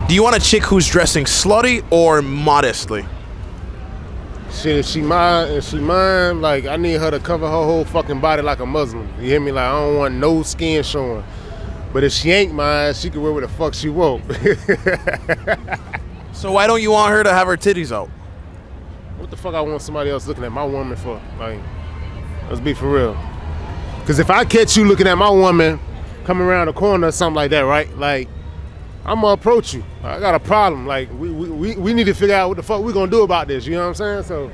Do you want a chick who's dressing slutty or modestly? Shit, if she mine, like, I need her to cover her whole fucking body like a Muslim. You hear me? Like, I don't want no skin showing. But if she ain't mine, she can wear what the fuck she want. So why don't you want her to have her titties out? What the fuck I want somebody else looking at my woman for? Like, let's be for real. Because if I catch you looking at my woman coming around the corner or something like that, right? Like, I'm gonna approach you. I got a problem. Like, we need to figure out what the fuck we gonna do about this. You know what I'm saying? So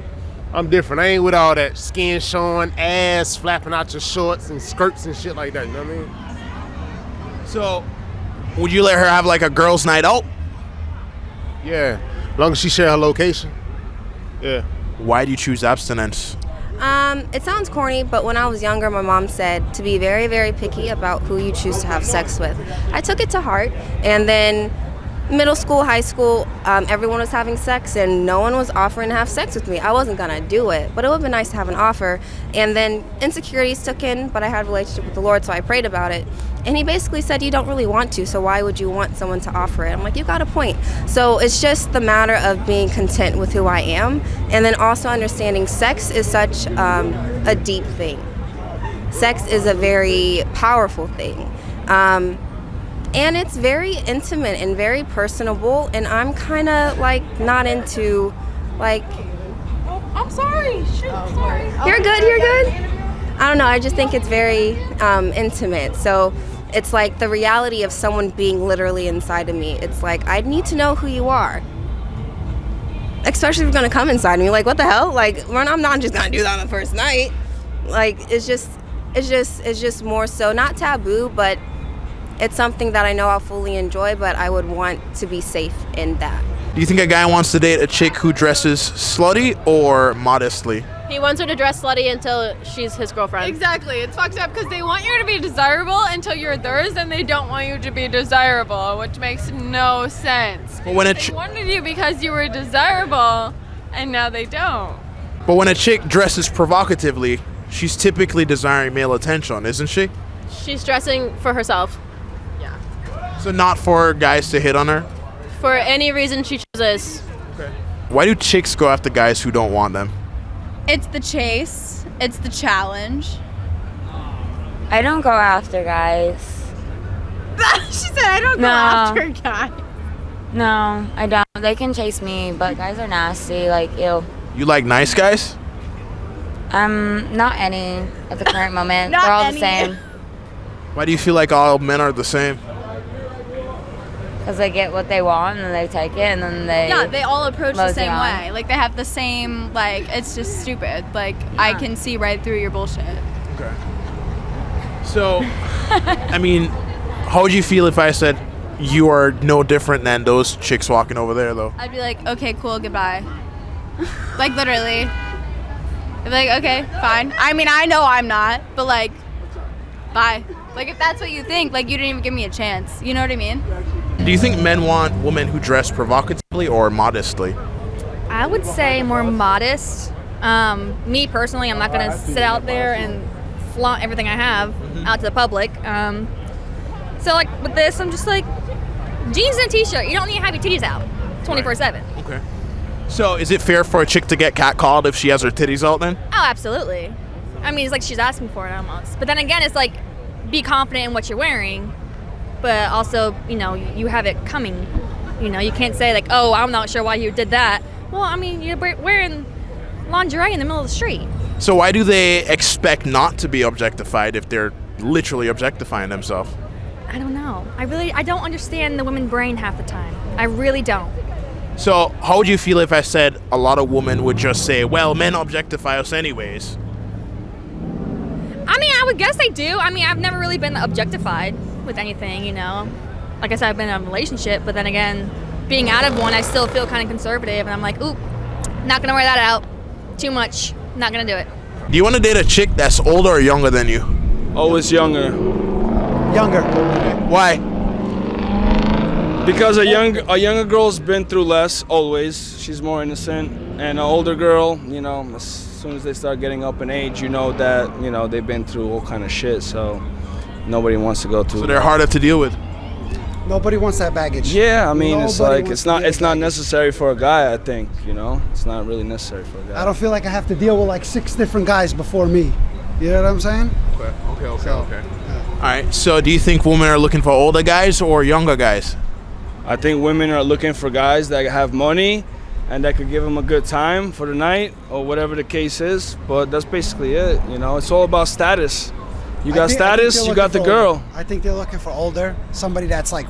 I'm different. I ain't with all that skin showing, ass flapping out your shorts and skirts and shit like that. You know what I mean? So would you let her have like a girls' night out? Yeah, as long as she share her location. Yeah. Why do you choose abstinence? It sounds corny, but when I was younger, my mom said to be very, very picky about who you choose to have sex with. I took it to heart, and then middle school, high school, everyone was having sex, and no one was offering to have sex with me. I wasn't gonna do it, but it would have been nice to have an offer. And then insecurities took in, but I had a relationship with the Lord, so I prayed about it. And he basically said, you don't really want to, so why would you want someone to offer it? I'm like, you got a point. So it's just the matter of being content with who I am, and then also understanding sex is such a deep thing. Sex is a very powerful thing. And it's very intimate and very personable, and I'm kind of like not into like. Oh, I'm sorry. Shoot, sorry. You're good. I don't know. I just think it's very intimate. So it's like the reality of someone being literally inside of me. It's like I need to know who you are, especially if you're gonna come inside of me. Like what the hell? Like I'm not just gonna do that on the first night. Like it's just more so not taboo, but. It's something that I know I'll fully enjoy, but I would want to be safe in that. Do you think a guy wants to date a chick who dresses slutty or modestly? He wants her to dress slutty until she's his girlfriend. Exactly. It's fucked up because they want you to be desirable until you're theirs, and they don't want you to be desirable, which makes no sense. But when They wanted you because you were desirable, and now they don't. But when a chick dresses provocatively, she's typically desiring male attention, isn't she? She's dressing for herself. So not for guys to hit on her? For any reason she chooses. Okay. Why do chicks go after guys who don't want them? It's the chase. It's the challenge. I don't go after guys. She said I don't go after guys. No, I don't. They can chase me, but guys are nasty. Like, ew. You like nice guys? Not any at the current moment. Not They're all any. the same. Why do you feel like all men are the same? Because they get what they want and they take it and then they all approach the mosey same on. way. Like they have the same, like, it's just stupid. Like I can see right through your bullshit. Okay. So, I mean, how would you feel if I said you are no different than those chicks walking over there, though? I'd be like, okay, cool, goodbye. Like literally. I'd be like, okay, fine. I mean, I know I'm not, but like, bye. Like if that's what you think, like you didn't even give me a chance. You know what I mean? Do you think men want women who dress provocatively or modestly? I would say more modest. Me personally, I'm not going to sit out there and flaunt everything I have out to the public. So like with this, I'm just like, jeans and a t-shirt. You don't need to have your titties out 24/7. Okay. So is it fair for a chick to get catcalled if she has her titties out then? Oh, absolutely. I mean, it's like she's asking for it almost. But then again, it's like, be confident in what you're wearing. But also, you know, you have it coming. You know, you can't say like, oh, I'm not sure why you did that. Well, I mean, you're wearing lingerie in the middle of the street. So why do they expect not to be objectified if they're literally objectifying themselves? I don't know. I don't understand the women's brain half the time. I really don't. So how would you feel if I said a lot of women would just say, well, men objectify us anyways? I mean, I would guess they do. I mean, I've never really been objectified with anything, you know. Like I said, I've been in a relationship, but then again, being out of one, I still feel kind of conservative, and I'm like, oop, not gonna wear that out. Too much. Not gonna do it. Do you want to date a chick that's older or younger than you? Always younger. Younger. Why? Because a younger girl's been through less, always. She's more innocent. And an older girl, you know, as soon as they start getting up in age, you know that, you know, they've been through all kind of shit, so nobody wants to go through. So they're harder to deal with. Nobody wants that baggage. Yeah, I mean, it's Nobody like wants it's not to deal with necessary for a guy. I think it's not really necessary for a guy. I don't feel like I have to deal with like 6 different guys before me. You know what I'm saying? Okay. All right. So, do you think women are looking for older guys or younger guys? I think women are looking for guys that have money and that could give them a good time for the night or whatever the case is. But that's basically it. It's all about status. You got status, you got the girl. I think they're looking for older, somebody that's like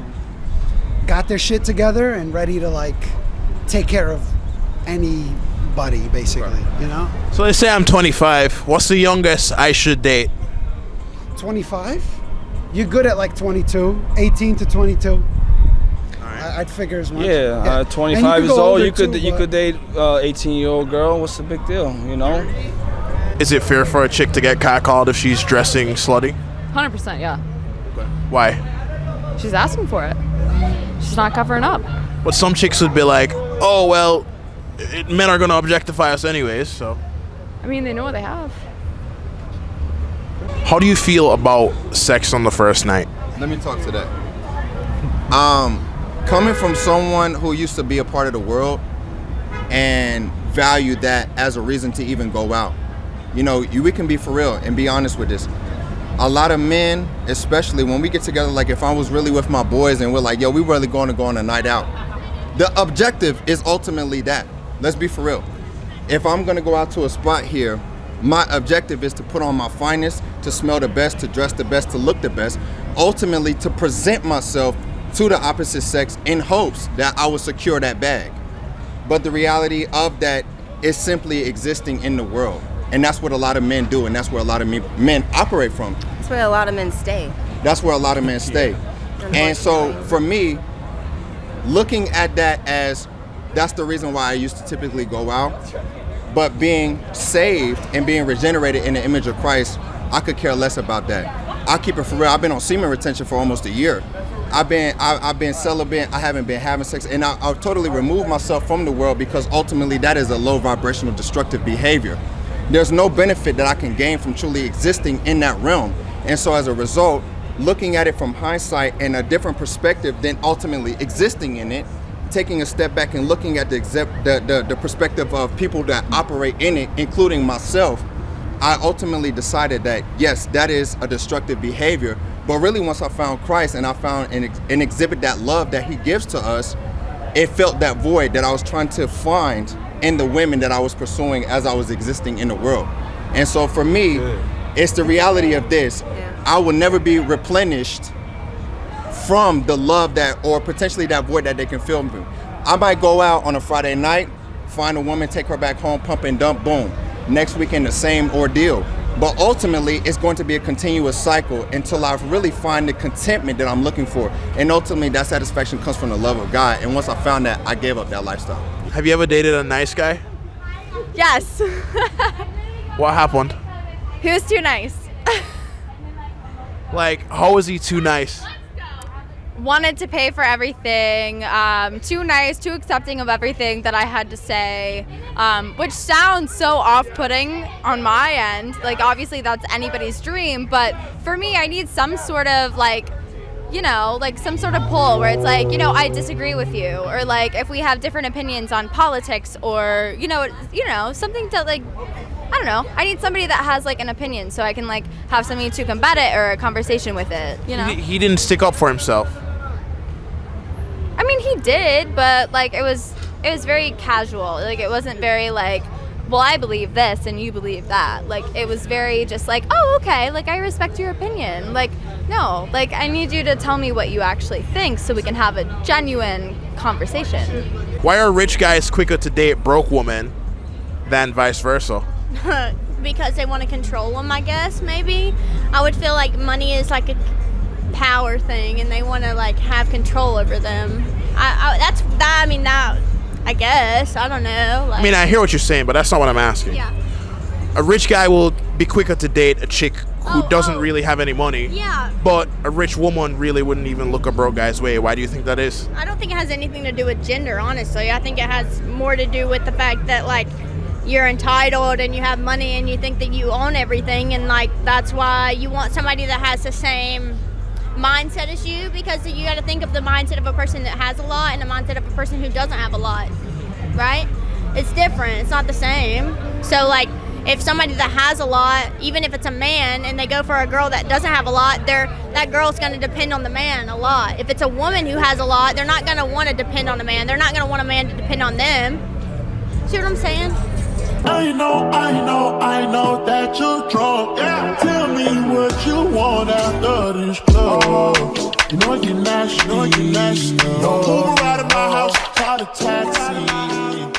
got their shit together and ready to like take care of anybody, basically. So let's say I'm 25. What's the youngest I should date? 25? You're good at like 22, 18 to 22. I'd figure as much. Yeah, 25 years old, you could date 18-year-old girl. What's the big deal, Is it fair for a chick to get catcalled if she's dressing slutty? 100%, yeah. Why? She's asking for it. She's not covering up. But some chicks would be like, oh, well, men are going to objectify us anyways, so. I mean, they know what they have. How do you feel about sex on the first night? Let me talk to that. Coming from someone who used to be a part of the world and valued that as a reason to even go out. We can be for real and be honest with this. A lot of men, especially when we get together, like if I was really with my boys and we're like, yo, we really going to go on a night out. The objective is ultimately that. Let's be for real. If I'm going to go out to a spot here, my objective is to put on my finest, to smell the best, to dress the best, to look the best, ultimately to present myself to the opposite sex in hopes that I will secure that bag. But the reality of that is simply existing in the world. And that's what a lot of men do, and that's where a lot of men operate from. That's where a lot of men stay. That's where a lot of men stay. And so for me, looking at that as that's the reason why I used to typically go out, but being saved and being regenerated in the image of Christ, I could care less about that. I keep it for real. I've been on semen retention for almost a year. I've been celibate. I haven't been having sex, and I'll totally remove myself from the world because ultimately that is a low vibrational destructive behavior. There's no benefit that I can gain from truly existing in that realm. And so as a result, looking at it from hindsight and a different perspective than ultimately existing in it, taking a step back and looking at the perspective of people that operate in it, including myself, I ultimately decided that, yes, that is a destructive behavior. But really, once I found Christ and I found and exhibit that love that he gives to us, it felt that void that I was trying to find in the women that I was pursuing as I was existing in the world. And so for me, it's the reality of this. I will never be replenished from the love that, or potentially that void that they can fill me. I might go out on a Friday night, find a woman, take her back home, pump and dump, boom. Next weekend, the same ordeal. But ultimately, it's going to be a continuous cycle until I really find the contentment that I'm looking for. And ultimately, that satisfaction comes from the love of God. And once I found that, I gave up that lifestyle. Have you ever dated a nice guy? Yes. What happened? He was too nice. Like, how was he too nice? Wanted to pay for everything, too nice, too accepting of everything that I had to say, which sounds so off-putting on my end. Like, obviously that's anybody's dream, but for me, I need some sort of some sort of pull where it's like, I disagree with you, or like if we have different opinions on politics, or something to like, I don't know. I need somebody that has like an opinion so I can like have something to combat it or a conversation with it. He didn't stick up for himself. I mean, he did, but like it was very casual. Like it wasn't very like, well, I believe this and you believe that. Like it was very just like, oh, okay, like I respect your opinion. Like, no, like I need you to tell me what you actually think so we can have a genuine conversation. Why are rich guys quicker to date broke women than vice versa? Because they want to control them, I guess, maybe. I would feel like money is like a power thing and they want to like have control over them. I guess, I don't know. Like, I mean, I hear what you're saying, but that's not what I'm asking. Yeah. A rich guy will be quicker to date a chick who doesn't really have any money. Yeah. But a rich woman really wouldn't even look a broke guy's way. Why do you think that is? I don't think it has anything to do with gender, honestly. I think it has more to do with the fact that like you're entitled and you have money and you think that you own everything, and like that's why you want somebody that has the same mindset as you, because you got to think of the mindset of a person that has a lot and the mindset of a person who doesn't have a lot, right? It's different. It's not the same. So like, if somebody that has a lot, even if it's a man, and they go for a girl that doesn't have a lot, that girl's going to depend on the man a lot. If it's a woman who has a lot, they're not going to want to depend on a man. They're not going to want a man to depend on them. See what I'm saying? I know that you're drunk. Yeah. Tell me what you want after this club. You know you're nasty. Don't move around in my house, call a taxi.